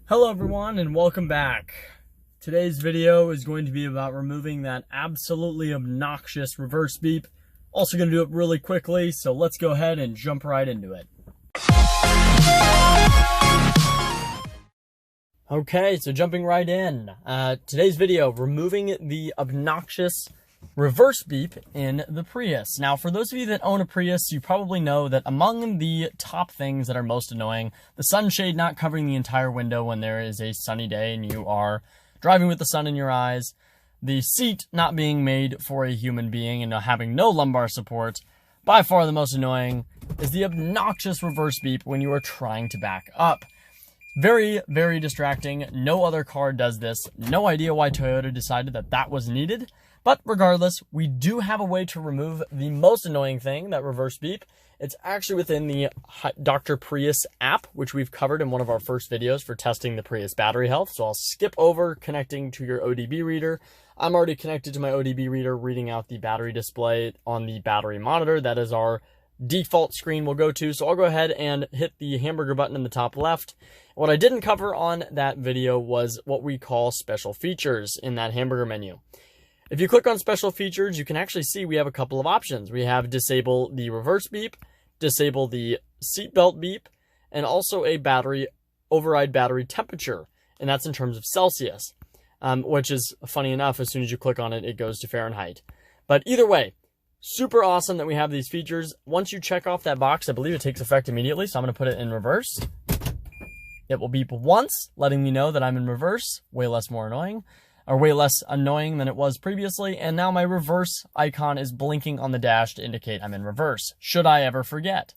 Hello everyone and welcome back. Today's video is going to be about removing that absolutely obnoxious reverse beep. Also going to do it really quickly, so let's go ahead and jump right into it. Okay, so jumping right in. Today's video, removing the obnoxious reverse beep in the Prius. Now, for those of you that own a Prius, you probably know that among the top things that are most annoying, the sunshade not covering the entire window when there is a sunny day and you are driving with the sun in your eyes, the seat not being made for a human being and having no lumbar support, by far the most annoying is the obnoxious reverse beep when you are trying to back up. Very, very distracting. No other car does this. No idea why Toyota decided that that was needed. But regardless, we do have a way to remove the most annoying thing, that reverse beep. It's actually within the Dr. Prius app, which we've covered in one of our first videos for testing the Prius battery health. So I'll skip over connecting to your ODB reader. I'm already connected to my ODB reader, reading out the battery display on the battery monitor. That is our default screen we'll go to. So I'll go ahead and hit the hamburger button in the top left. What I didn't cover on that video was what we call special features in that hamburger menu. If you click on special features, you can actually see we have a couple of options. We have disable the reverse beep, disable the seatbelt beep, and also a override battery temperature. And that's in terms of Celsius, which is funny enough, as soon as you click on it, it goes to Fahrenheit. But either way, super awesome that we have these features. Once you check off that box, I believe it takes effect immediately. So I'm going to put it in reverse. It will beep once, letting me know that I'm in reverse, way less annoying than it was previously, and now my reverse icon is blinking on the dash to indicate I'm in reverse, should I ever forget.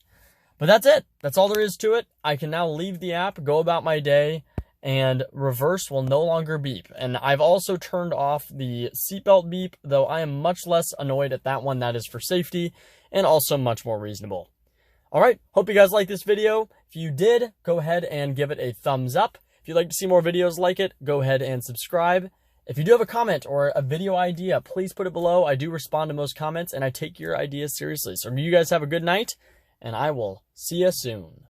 But that's it. That's all there is to it. I can now leave the app, go about my day, and reverse will no longer beep. And I've also turned off the seatbelt beep, though I am much less annoyed at that one. That is for safety, and also much more reasonable. Alright, hope you guys liked this video. If you did, go ahead and give it a thumbs up. If you'd like to see more videos like it, go ahead and subscribe. If you do have a comment or a video idea, please put it below. I do respond to most comments, and I take your ideas seriously. So you guys have a good night, and I will see you soon.